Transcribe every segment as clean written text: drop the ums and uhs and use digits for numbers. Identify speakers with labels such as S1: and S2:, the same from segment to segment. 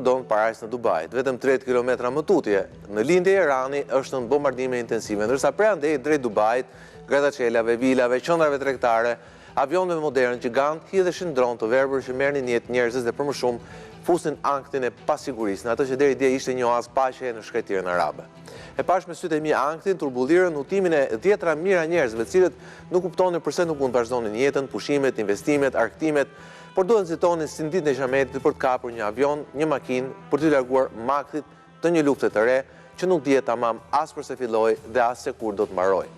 S1: vazhdon parajs në Dubajt. Vetëm 30 kilometra më tutje, në lindje e Irani është në bombardime intensive, ndërsa prej andej drejt Dubajt, grataçelave, vilave, qendrave tregtare, avionëve modern gjigant hidheshin dron të verbër që merrnin jetë njerëzës dhe për më shumë fusin anktin e pasigurisë, në atë që deri dje ishte një oazë paqe në shkretirën arabe. E pash me sytë e mi anktin, turbullirën utimin e dhjetra mijëra njerëzve, të cilët nuk kuptonin pse nuk mund vazhdonin jetën, pushimet, investimet, arktimet, por duhet nxitonin si ditën e Xhametit për të kapur një avion, një makinë për të larguar maktit të një lufte të re që nuk dihet tamam as përse filloi dhe as se kur do të mbarojë.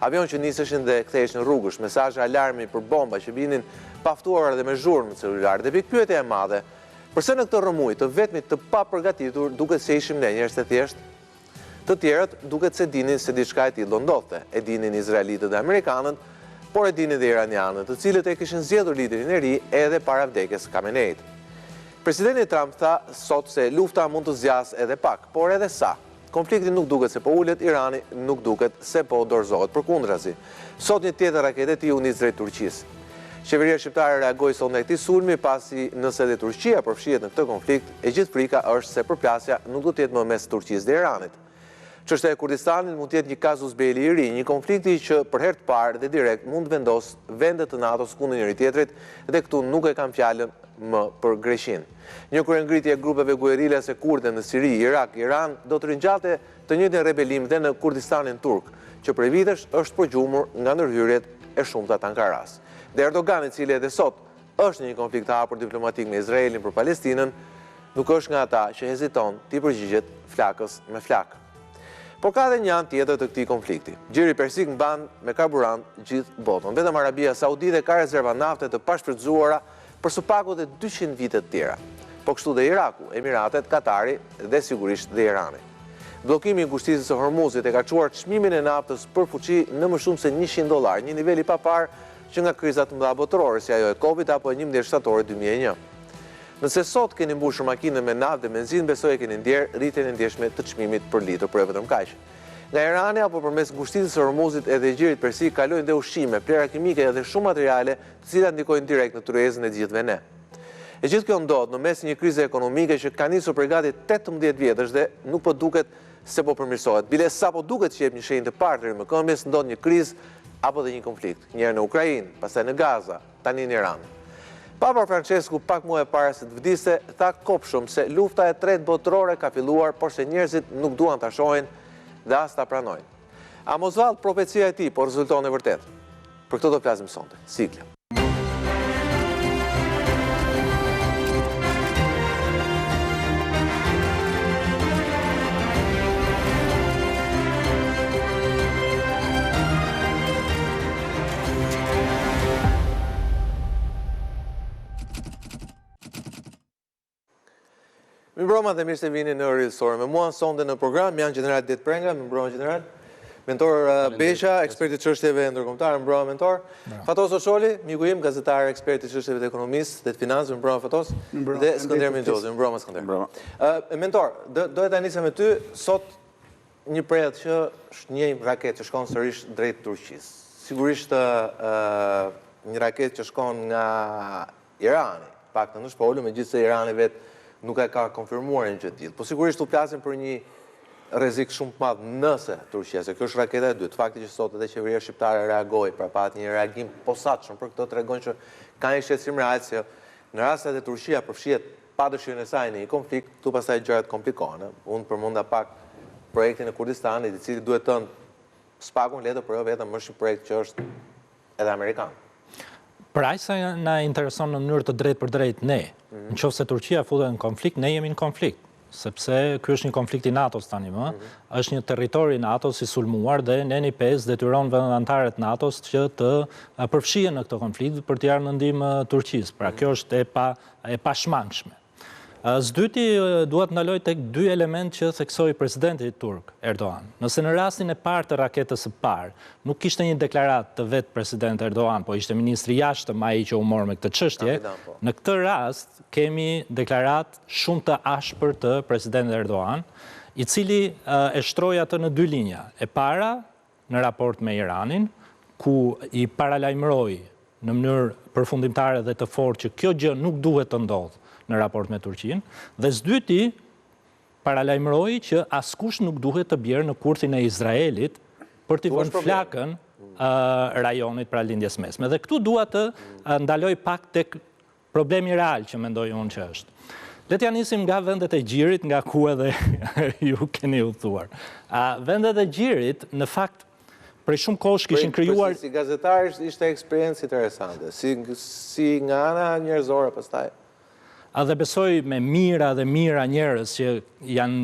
S1: Avion që niseshin dhe ktheheshin rrugësh, mesazhe alarmi për bomba që vinin paftuara dhe me zhurmë celular. Dhe pikpyetja e madhe, përse në këtë rrëmuj të vetmit të papërgatitur duket se ishim ne njerëz të thjeshtë? Të tjerët duket se dinin se diçka e tillë do ndodhte. E dinin izraelitët dhe amerikanët, por e dinin dhe iranianët, të cilët e kishin zgjedhur liderin e ri edhe para vdekjes Khameneit. Presidenti Trump tha sot se lufta mund të zgjasë edhe pak, por edhe sa. Konflikti nuk duket se po ulet, Irani nuk duket se po dorëzohet, përkundrazi. Sot një tjetër raketë e tij u nis drejt Turqisë. Qeveria shqiptare reagoi sot ndaj këtij sulmi pasi nëse dhe Turqia përfshihet në këtë konflikt, e gjithë frika është se përplasja nuk do të jetë më mes Turqisë dhe Iranit. Çështja e Kurdistanit mund të jetë një casus belli i ri, një konflikti që për herë të parë dhe direkt mund vendos vendet të NATO-s kundër njëri tjetrit dhe këtu nuk e kam fjalën më për Greqinë. Një kryengritje e grupeve guerilase kurde në Siri, Irak, Iran do të ringjallte të njëjtën rebelim dhe në Kurdistanin turk, që prej vitesh është përgjumur nga ndërhyrjet e shumta të Ankaras. Dhe Erdogan, i cili edhe sot është në një konflikt të hapur diplomatik me Izraelin për Palestinën, nuk është nga ata që heziton t'i përgjigjet flakës me flakë. Por ka dhe një anë tjetër të këtij konflikti. Gjiri persik mban me karburant gjithë botën. Vetëm Arabia Saudite ka rezerva nafte të pashfrytzuara për së paku dhe 200 vite të tjera. Po kështu dhe Iraku, Emiratet, Katari dhe sigurisht dhe Irani. Bllokimi i ngushtisës së Hormuzit e ka çuar çmimin e naftës për fuqi në më shumë se $100, një nivel i papar që nga krizat të mëdha botërore si ajo e Covid apo e 11 shtatorit 2001. Nëse sot keni mbushur makinën me naftë dhe benzinë, besoj e keni ndjerë rritjen e ndjeshme të çmimit për litër, por vetëm kaq. Nga Irani apo përmes ngushtisës së Hormuzit edhe gjirit persik kalojnë dhe ushqime, plera kimike dhe shumë materiale, të cilat ndikojnë direkt në tryezën e gjithëve ne. E gjithë kjo ndodh në mes një krize ekonomike që ka nisur për gati 18 vjetësh dhe nuk po duket se po përmirësohet. Bile sa po duket që jep një shenjë të parë më këmbës, ndodh një krizë apo dhe një konflikt. Njëherë në Ukrainë, pastaj në Gaza, tani në Iran. Papa Francesku pak muaj para se të vdiste, tha kopshëm se lufta e tretë botërore ka filluar, por se njerëzit nuk duan ta shohin dhe as ta pranojnë. A mos vallë profecia e tij po rezulton e vërtet? Për këtë do flasim sonte. Sigla. Mirëmbrëma dhe mirë se vini në Rilësore. Me mua sonde në program janë Gjeneral Det Prenga, mirëmbrëma Gjeneral. Mentor Besha, ekspert i çështjeve ndërkombëtare, mirëmbrëma mentor. Fatos Osholi, miku im, gazetar, ekspert i çështjeve të ekonomisë dhe të financave, mirëmbrëma Fatos. Dhe Skënder Mingjozi, mirëmbrëma Skënder. Mentor, doja ta nisem me ty sot një prej që një raketë që shkon sërish drejt Turqisë. Sigurisht një raketë që shkon nga Irani, paktën është folur, megjithëse Irani vetë nuk e ka konfirmuar një gjë të tillë. Po sigurisht u flasim për një rrezik shumë të madh nëse Turqia, se kjo është raketa e dytë. Fakti që sot edhe qeveria shqiptare reagoi, pra pat një reagim posaçëm për këtë tregon që ka një shqetësim real se në rast se Turqia përfshihet pa dëshirën e saj në një konflikt, këtu pastaj gjërat komplikohen. Unë përmenda pak projektin e Kurdistanit, i cili duhet të spakun letë, por jo vetëm është një projekt që është edhe amerikan.
S2: Për aq sa na intereson në mënyrë të drejtë për drejtë ne, nëse Turqia futet në konflikt, ne jemi në konflikt, sepse ky është një konflikt i NATO-s tani më, është një territor i NATO-s i sulmuar dhe Neni 5 detyron vendet anëtare të NATO-s që të përfshihen në këtë konflikt për të ardhur në ndihmë Turqisë. Pra kjo është e pashmangshme. S'dyti duhet ndaloj tek dy element që theksoi presidenti turk, Erdogan. Nëse në rastin e parë të raketës së parë, nuk kishte një deklaratë të vetë president Erdogan, po ishte ministri jashtëm ai që u mor me këtë çështje, në këtë rast kemi deklaratë shumë të ashpër të presidentit Erdogan, i cili e shtroi atë në dy linja. E para në raport me Iranin, ku i paralajmëroi në mënyrë përfundimtare dhe të fortë që kjo gjë nuk duhet të ndodhë në raport me Turqinë, dhe s'dyti paralajmëroi që askush nuk duhet të bjerë në kurthin e Izraelit për t'i vënë flakën rajonit pra lindjes mesme. Dhe këtu dua të ndaloj pak tek problemi real që mendoj unë që është. Le t'ja nisim nga vendet e gjirit, nga ku edhe ju keni udhëtuar. Vendet e gjirit, në fakt, prej shumë kohësh kishin krijuar...
S1: Si gazetar ishte eksperiencë interesante, si nga ana njerëzore pastaj.
S2: Dhe besoj me mira dhe mira njerëz që janë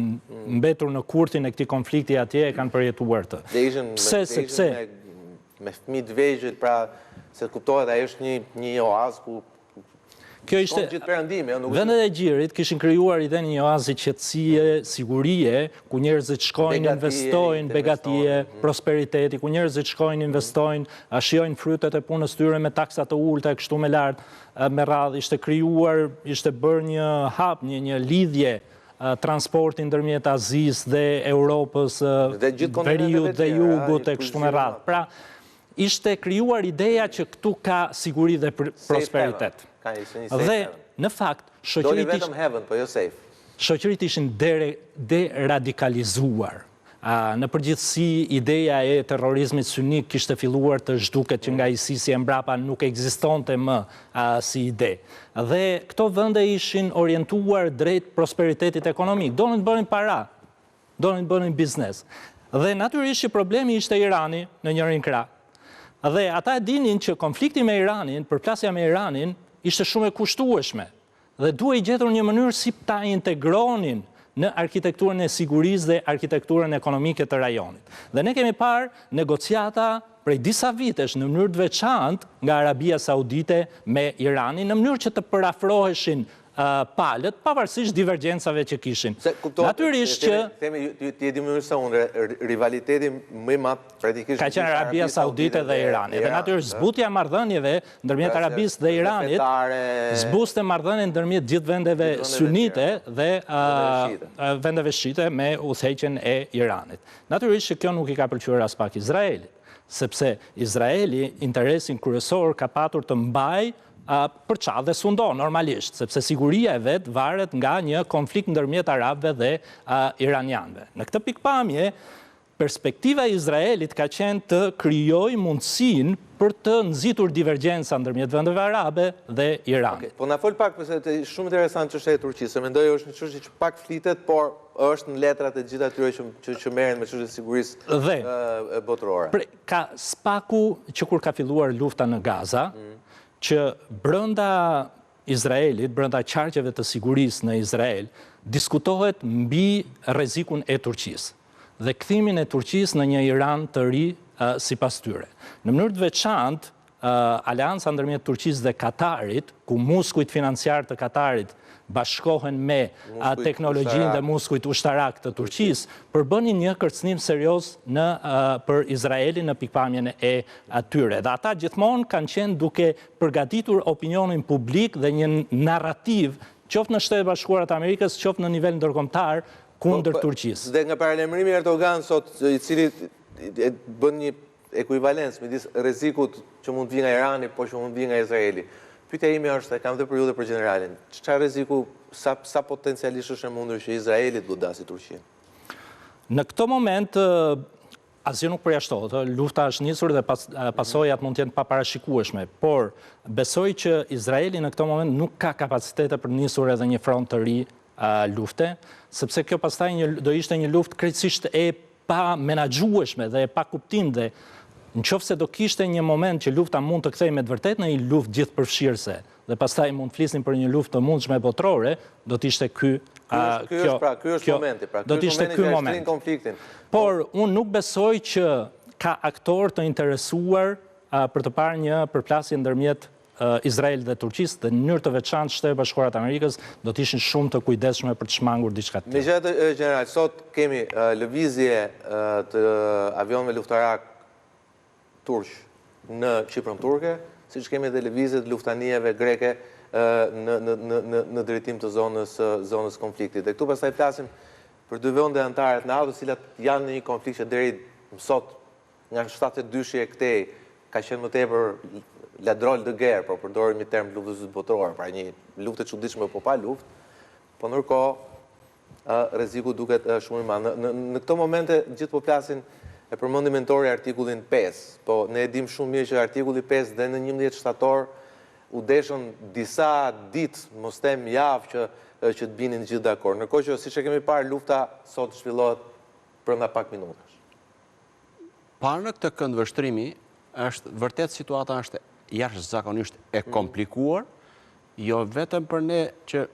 S2: mbetur në kurthin e këtij konflikti atje e kanë përjetuar të.
S1: Dhe ishin me fëmijë të vegjël, pra se kuptohet ai është një oazë ku
S2: kjo ishte vendet e gjirit kishin krijuar idenë një oazë qetësie, sigurie, ku njerëzit shkojnë, investojnë, begatie, prosperiteti, ku njerëzit shkojnë, investojnë, shijojnë frytet e punës tyre me taksa të ulta e kështu me lart, me radhë ishte krijuar, ishte bërë një hap, një lidhje transporti ndërmjet Azisë dhe Europës, veriut dhe jugut e kështu me radhë. Pra, ishte krijuar ideja që këtu ka siguri dhe prosperitet. Dhe, në fakt, shoqërit ishin deradikalizuar. Në përgjithësi, ideja e terrorizmit sunik kishte filluar të zhduket që nga ISIS-i e mbrapa nuk ekzistonte më si ide. Dhe këto vende ishin orientuar drejt prosperitetit ekonomik. Donin të bënin para, donin të bënin biznes. Dhe natyrisht që problemi ishte Irani në njërin krah. Dhe ata e dinin që konflikti me Iranin, përplasja me Iranin, ishte shumë e kushtueshme dhe duhej gjetur një mënyrë si ta integronin në arkitekturën e sigurisë dhe arkitekturën ekonomike të rajonit. Dhe ne kemi parë negociata prej disa vitesh në mënyrë të veçantë nga Arabia Saudite me Iranin, në mënyrë që të përafroheshin palët, pavarësisht divergjencave që kishin. Natyrisht që...
S1: Ti e di më sa unë, rivaliteti më i madh praktikisht...
S2: Ka qenë Arabia Saudite dhe Irani. Dhe natyrisht zbutja marrëdhënieve ndërmjet Arabisë dhe Iranit, zbuste marrëdhënien ndërmjet gjithë vendeve sunite dhe vendeve shite me udhëheqjen e Iranit. Natyrisht që kjo nuk i ka pëlqyer as pak Izraelit, sepse Izraeli interesin kryesor ka patur të mbajë për qatë dhe sundo, normalisht, sepse siguria e vetë varet nga një konflikt ndërmjet arabëve dhe iranianëve. Në këtë pikpamje, perspektiva e Izraelit ka qenë të krijojë mundësinë për të nxitur divergjenca ndërmjet vendeve arabe dhe Iranit.
S1: Po na fol pak, pse është shumë interesant çështja e Turqisë, se mendoj është një çështje që pak flitet, por është në letrat e gjitha atyre që merren me çështjen e sigurisë botërore.
S2: Ka spaku që kur ka filluar lufta në Gaza, që brënda Izraelit, brënda qarqeve të sigurisë në Izrael, diskutohet mbi rrezikun e Turqisë dhe kthimin e Turqisë në një Iran të ri sipas tyre. Në mënyrë të veçantë, aleanca ndërmjet Turqisë dhe Katarit, ku muskujt financiar të Katarit bashkohen me teknologjinë dhe muskujt ushtarak të Turqisë, përbënin një kërcënim serioz për Izraelin në pikpamjen e tyre. Dhe ata gjithmonë kanë qenë duke përgatitur opinionin publik dhe një narrativ, qoftë në Shtetet Bashkuara të Amerikës, qoftë në nivel ndërkombëtar, kundër Turqisë.
S1: Dhe nga paralajmërimi Erdogan sot, i cili bën një ekuivalencë midis rrezikut që mund të vijë nga Irani, por që mund të vijë nga Izraeli. Pyetja ime është, kam dhe periudhë për generalin, çfarë rreziku, sa potencialisht është e mundur që Izraeli të godasi Turqinë?
S2: Në këtë moment, asgjë nuk përjashtohet, lufta është nisur dhe pasojat mund të jenë paparashikueshme, por besoj që Izraeli në këtë moment nuk ka kapacitete për nisur edhe një front të ri lufte, sepse kjo pastaj do ishte një luftë krejtësisht e pa menaxhueshme dhe e pa kuptim dhe në qoftë se do kishte një moment që lufta mund të kthejë me të vërtetë në një luftë gjithëpërfshirëse dhe pastaj mund të flisnim për një luftë të mundshme botërore, do të ishte ky
S1: është momenti,
S2: do të ishte ky moment.
S1: Konfliktin.
S2: Por unë nuk besoj që ka aktor të interesuar për të parë një përplasje ndërmjet Izrael dhe Turqisë dhe në mënyrë të veçantë Shtetet Bashkuara të Amerikës do të ishin shumë të kujdesshme për të shmangur diçka të tillë.
S1: Megjithatë, general, sot kemi lëvizje të avionëve luftarak turq në Çiprën turke, siç kemi edhe lëvizje të luftanijeve greke në drejtim të zonës konfliktit. Dhe këtu pastaj flasim për dy vende anëtare të NATO, të cilat janë në një konflikt që deri më sot nga 72-shi e këtej ka qenë më tepër la drôle de guerre, po përdorim një term luftës botërore, pra një luftë e çuditshme po pa luftë, po ndërkohë rreziku duket shumë i madh. Në këto momente gjithë po flasin e përmendi mentori artikullin 5, po ne e dim shumë mirë që artikulli 5 dhe në 11 shtator u deshën disa ditë, mos them javë që të binin gjithë dakord. Ndërkohë që siç e kemi parë, lufta sot zhvillohet brenda pak minutash.
S3: Parë në këtë këndvështrimi, është vërtet situata është jashtëzakonisht e komplikuar, jo vetëm për ne që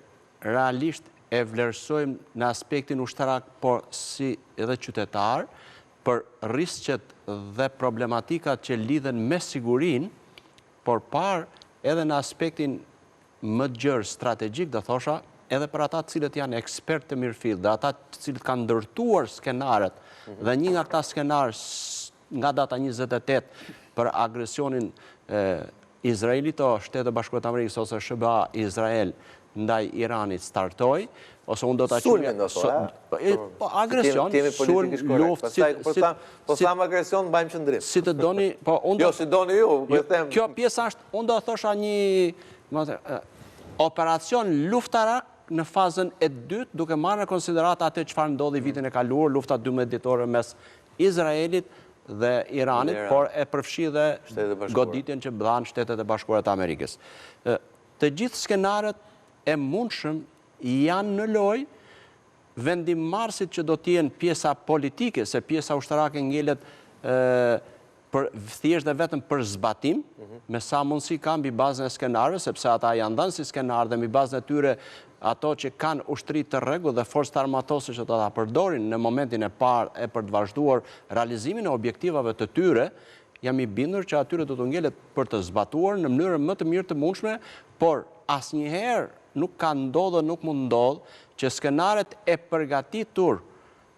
S3: realisht e vlerësojmë në aspektin ushtarak, por si edhe qytetar, për risqet dhe problematikat që lidhen me sigurin, por parë edhe në aspektin më gjërë strategjik, dhe thosha, edhe për ata cilët janë ekspert të mirëfill, dhe ata cilët kanë ndërtuar skenaret, dhe një nga këta skenarë nga data 28 për agresionin Izraelit o Shtetet e Bashkuara të Amerikës ose SBA Izrael ndaj Iranit startoi, ose unë do ta agresion, sulm, luftë,
S1: po tham agresion mbajmë qëndrim.
S3: Si të doni, po unë
S1: jo si doni ju, po them.
S3: Kjo pjesa është, unë do thosha një operacion luftarak në fazën e dytë, duke marrë në konsiderat atë çfarë ndodhi vitin e kaluar, lufta 12 ditore mes Izraelit dhe Iranit, por e përfshi dhe goditjen që dhanë Shtetet e Bashkuara të Amerikës. Të gjithë skenaret e mundshëm janë në lojë, vendimmarrësit që do të jenë pjesa politike, se pjesa ushtarake ngelet për thjesht dhe vetëm për zbatim, me sa mundësi kanë mbi bazën e skenarëve, sepse ata janë dhënë si skenar dhe mbi bazën e tyre ato që kanë ushtri të rregull dhe forcët armatose që do ta përdorin në momentin e parë e për të vazhduar realizimin e objektivave të tyre, jam i bindur që atyre do të ngelet për të zbatuar në mënyrën më të mirë të mundshme, por asnjëherë nuk ka ndodhur, nuk mund ndodhë që skenaret e përgatitur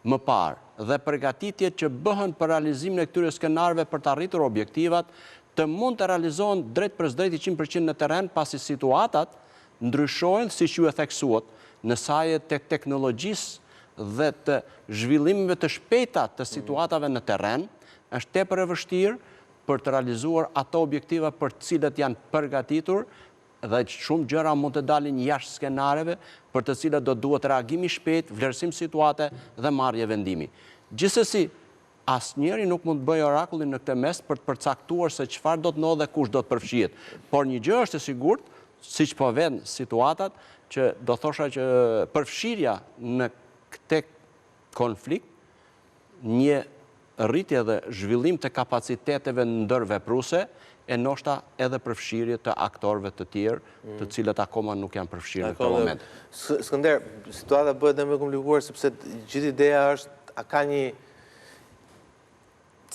S3: më parë dhe përgatitjet që bëhen për realizimin e këtyre skenarëve për të arritur objektivat të mund të realizohen drejt për drejt 100% në terren, pasi situatat ndryshojnë, siç ju e theksuat, në saje të teknologjisë dhe të zhvillimeve të shpejta të situatave në terren, është tepër e vështirë për të realizuar ato objektiva për të cilët janë përgatitur, dhe shumë gjëra mund të dalin jashtë skenareve për të cilat do duhet reagim i shpejt, vlerësim situate dhe marrje vendimi. Gjithsesi, asnjëri nuk mund të bëjë orakullin në këtë mes për të përcaktuar se çfarë do të ndodhë dhe kush do të përfshihet. Por një gjë është e sigurt, siç po vjen situatat, që do thosha që përfshirja në këtë konflikt, një rritje dhe zhvillim të kapaciteteve ndërvepruese, e ndoshta edhe përfshirje të aktorëve të tjerë, të cilët akoma nuk janë përfshirë në këtë moment.
S1: Skënder, situata bëhet edhe më komplikuar sepse gjithë ideja është a ka një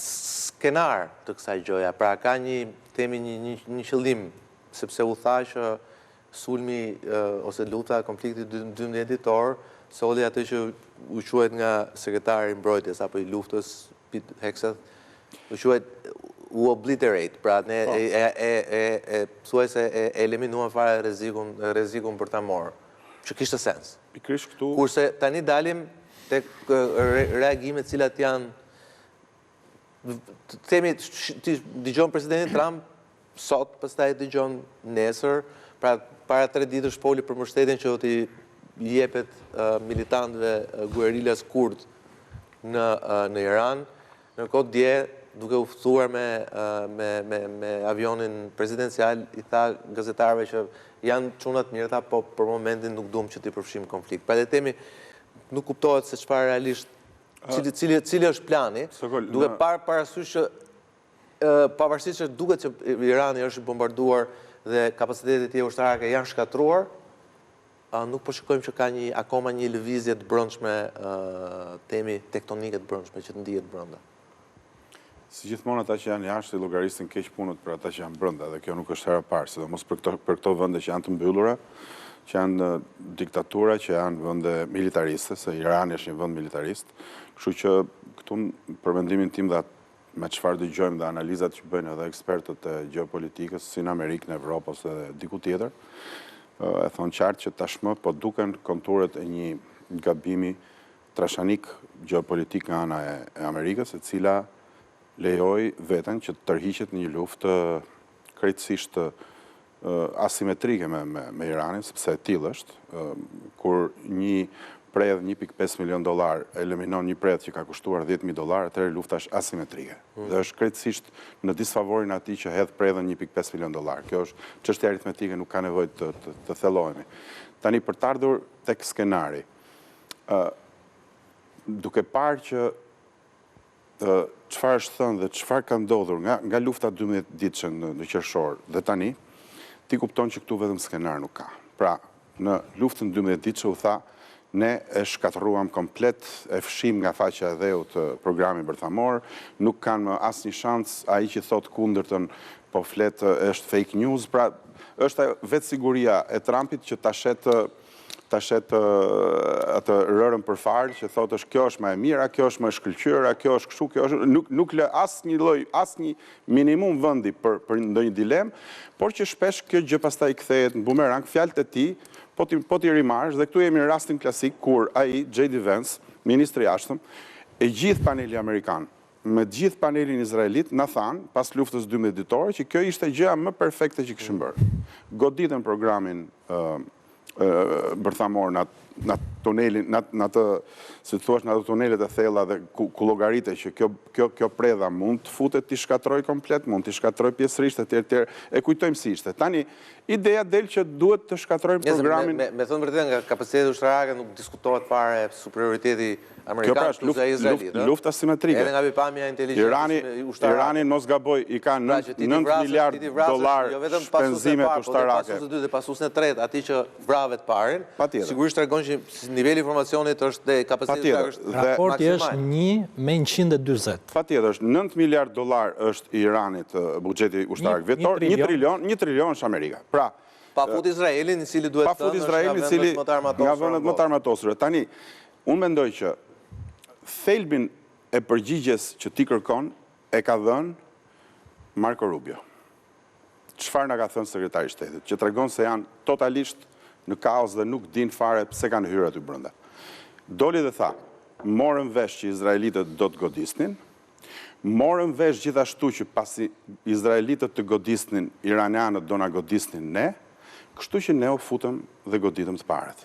S1: skenar të kësaj gjëja, pra ka një qëllim, sepse u tha që sulmi ose luta konflikti 12 ditor, soli atë që u quhet nga sekretari i mbrojtjes apo i luftës Pete Hegseth, u quhet u obliterate, pra ne thuajse e eliminuan fare rrezikun për ta marrë, që kishte sens.
S4: Pikërisht këtu.
S1: Kurse tani dalim tek reagimet cilat janë, themi, dëgjon presidentin Trump sot, pastaj dëgjon nesër, pra para 3 ditësh foli për mbështetjen që do t'i jepet militantëve guerilas kurd në Iran, ndërkohë dje duke u ftuar me avionin presidencial, i tha gazetarëve që janë çuna të mirë, po për momentin nuk duam që t'i përfshijmë konflikt. Pra le temi, nuk kuptohet se çfarë realisht, cili është plani, duke parë parasysh që pavarësisht që duket që Irani është bombarduar dhe kapacitetet e tij ushtarake janë shkatruar, nuk po shikojmë që ka akoma një lëvizje të brendshme, temi tektonike të brendshme që të ndihet brenda.
S4: Si gjithmonë ata që janë jashtë llogarisin keq punët për ata që janë brenda, dhe kjo nuk është hera e parë, sidomos për këto vende që janë të mbyllura, që janë diktatura, që janë vende militariste, se Irani është një vend militarist. Kështu që këtu për mendimin tim dhe me çfarë dëgjojmë dhe analizat që bëjnë edhe ekspertët e gjeopolitikës, si në Amerikë, në Evropë ose diku tjetër, e thonë qartë që tashmë po duken konturet e një gabimi trashanik gjeopolitik nga ana e Amerikës, e cila lejoj veten që të tërhiqet një luftë krejtësisht asimetrike me Iranin, sepse e tillë është, kur një predh $1.5 milion eliminon një predh që ka kushtuar $10.000, atëherë lufta është asimetrike. Dhe është krejtësisht në disfavorin atij që hedh predhën $1.5 milion. Kjo është çështje aritmetike, nuk ka nevojë të thellohemi. Tani për të ardhur tek skenari, duke parë që çfarë është thënë dhe çfarë ka ndodhur nga lufta 12 ditëshe në qershor dhe tani, ti kupton që këtu vetëm skenar nuk ka. Pra, në luftën 12 ditëshe u tha, ne e shkatëruam komplet, e fshim nga faqja e dheut të programit bërthamor, nuk kanë më asnjë shans, ai që thot kundërtën po flet është fake news, pra është vetë siguria e Trumpit që ta shet atë rërën për farë, që thot është kjo është më e mira, kjo është më e shkëlqyera, kjo është kështu, kjo është nuk lë asnjë lloj, asnjë minimum vendi për ndonjë dilemë, por që shpesh kjo gjë pastaj kthehet në bumerang, fjalët e tij po ti rimarrësh, dhe këtu jemi në rastin klasik kur ai, J.D. Vance, ministri i jashtëm, e gjithë paneli amerikan, me gjithë panelin izraelit, na thanë, pas luftës 12 ditore, që kjo ishte gjëja më perfekte që kishin bërë. Goditën programin bërthamor në tunelin, në atë, si të thuash, në atë tunelet e thella dhe ku llogaritet që kjo predha mund të futet t'i shkatroj komplet, mund t'i shkatroj pjesërisht etj. E kujtojmë si ishte. Tani ideja del që duhet të shkatrojmë programin.
S1: Me thënë vërtet nga kapaciteti ushtarake nuk diskutohet fare prioriteti amerikan plus ai izraelit.
S4: Lufta asimetrike.
S1: Edhe nga pikpamja inteligjencës ushtarake.
S4: Irani mos gaboj i ka $9 miliard shpenzime ushtarake.
S1: Pasues e dytë dhe pasuesin e tretë, atij që vravet parin. Sigurisht tregon që niveli i informacionit është dhe kapaciteti është
S2: raporti është 1/140.
S4: Patjetër, është $9 miliard është i Iranit buxheti ushtarak vjetor, 1 trilion është Amerika. Pra,
S1: pa fut Izraelin, i cili duhet të thënë
S4: nga vendet më të armatosura. Tani, unë mendoj që thelbin e përgjigjes që ti kërkon e ka dhënë Marco Rubio. Çfarë na ka thënë sekretari i shtetit, që tregon se janë totalisht në kaos dhe nuk din fare pse kanë hyrë aty brenda. Doli dhe tha, morën vesh që izraelitët do të godisnin, morën vesh gjithashtu që pasi izraelitët të godisnin, iranianët do na godisnin ne, kështu që ne u futëm dhe goditëm të paret.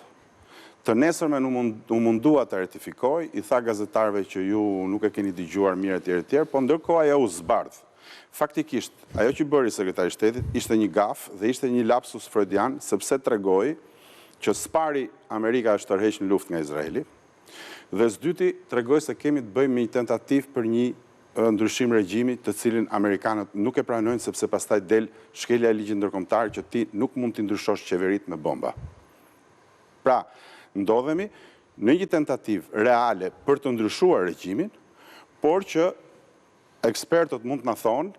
S4: Të nesërmen u mundua të ratifikoj, i tha gazetarëve që ju nuk e keni dëgjuar mirë etj, po ndërkohë ajo u zbardh. Faktikisht, ajo që bëri sekretari i shtetit ishte një gaf dhe ishte një lapsus freudian, sepse tregoi që s'pari Amerika është tërheq në luftë nga Izraeli, dhe s'dyti tregoi se kemi të bëjmë një tentativë për një ndryshim regjimi të cilin amerikanët nuk e pranojnë sepse pastaj del shkelja e ligjit ndërkombëtar që ti nuk mund t'i ndryshosh qeverit me bomba. Pra, ndodhemi në një tentativë reale për të ndryshuar regjimin, por që ekspertët mund të na thonë,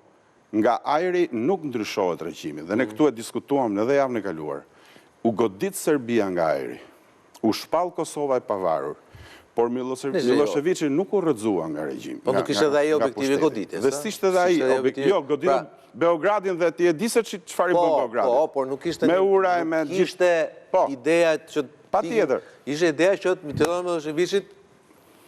S4: nga ajri nuk ndryshohet regjimi. Dhe ne këtu e diskutuam në dhe javën e kaluar. U godit Serbia nga ajri, u shpall Kosova e pavarur, por Miloševići nuk u rrëzua nga regjimi.
S1: Po nuk ishte dhe ai objektivi goditjes.
S4: Dhe s'ishte dhe ai objektivi. Jo, goditën Beogradin dhe ti e di se çfarë i bën Beogradin.
S1: Po, por nuk ishte
S4: me ura e me
S1: ishte ideja që
S4: patjetër.
S1: Ishte ideja që Miloševićit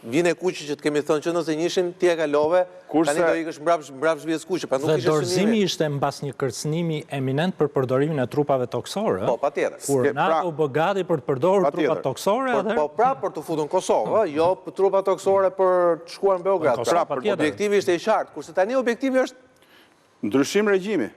S1: vjen e kuqi që të kemi thënë që nëse njëshin ti e kalove, tani do ikësh mbrapsht vjes kuqi, pa nuk
S2: dhe
S1: ishte synimi.
S2: dorëzimi ishte mbas një kërcënimi eminent për përdorimin e trupave toksore.
S1: Po, patjetër.
S2: Kur NATO u bë gati për të përdorur trupa toksore,
S1: po pra për të futur në Kosovë, jo trupa toksore për të shkuar në Beograd. Objektivi ishte i qartë, kurse tani objektivi është
S4: ndryshim regjimi.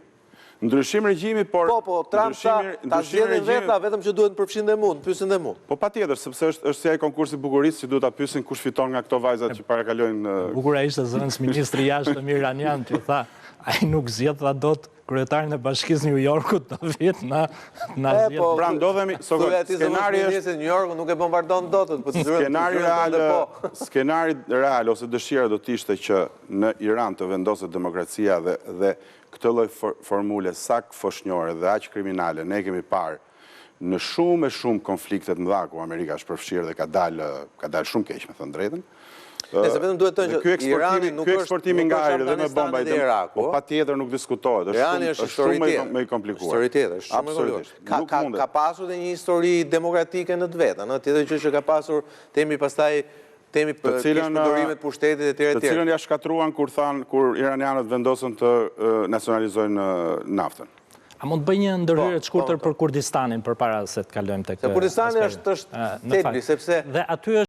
S4: Ndryshim regjimi, por...
S1: Po, Trump ta zgjedhin vetë, vetëm që duhet të përfshin dhe mund, pyesin dhe mund.
S4: Po patjetër, sepse është si ai konkursi bukurisë që duhet ta pyesin kush fiton nga këto vajzat që parakalojnë...
S2: Bukura ishte zënës ministri jashtëm iranian që tha, ai nuk zgjedh dha dot kryetarin e Bashkisë New Yorkut në vit na zgjedh.
S4: Pra ndodhemi,
S1: skenari është New Yorku nuk e bombardon dot, po
S4: skenari real ose dëshira do të ishte që në Iran të vendoset demokracia dhe këtë lloj formule sak foshnjore dhe aq kriminale ne kemi parë në shumë konfliktet mëdha ku Amerika është përfshirë dhe ka dalë shumë keq, me thënë drejtën.
S1: Nëse vetëm duhet të thënë që Irani nuk është
S4: eksportimi nga ajri dhe me bomba i Iraku. Po patjetër nuk diskutohet, është shumë më i komplikuar.
S1: Histori tjetër, shumë më komplikuar. Ka pasur dhe një histori demokratike në të vetë, tjetër gjë që ka pasur, themi pastaj temi për kishpërdorimet, pushtetit e tjere
S4: të cilën ja shkatruan kur iranianët vendosën të nacionalizojnë naftën.
S2: A mund të bëj një ndërhyrje të shkurtër për Kurdistanin përpara se të kalojmë tek
S1: Kurdistani është thelbi, sepse
S2: dhe aty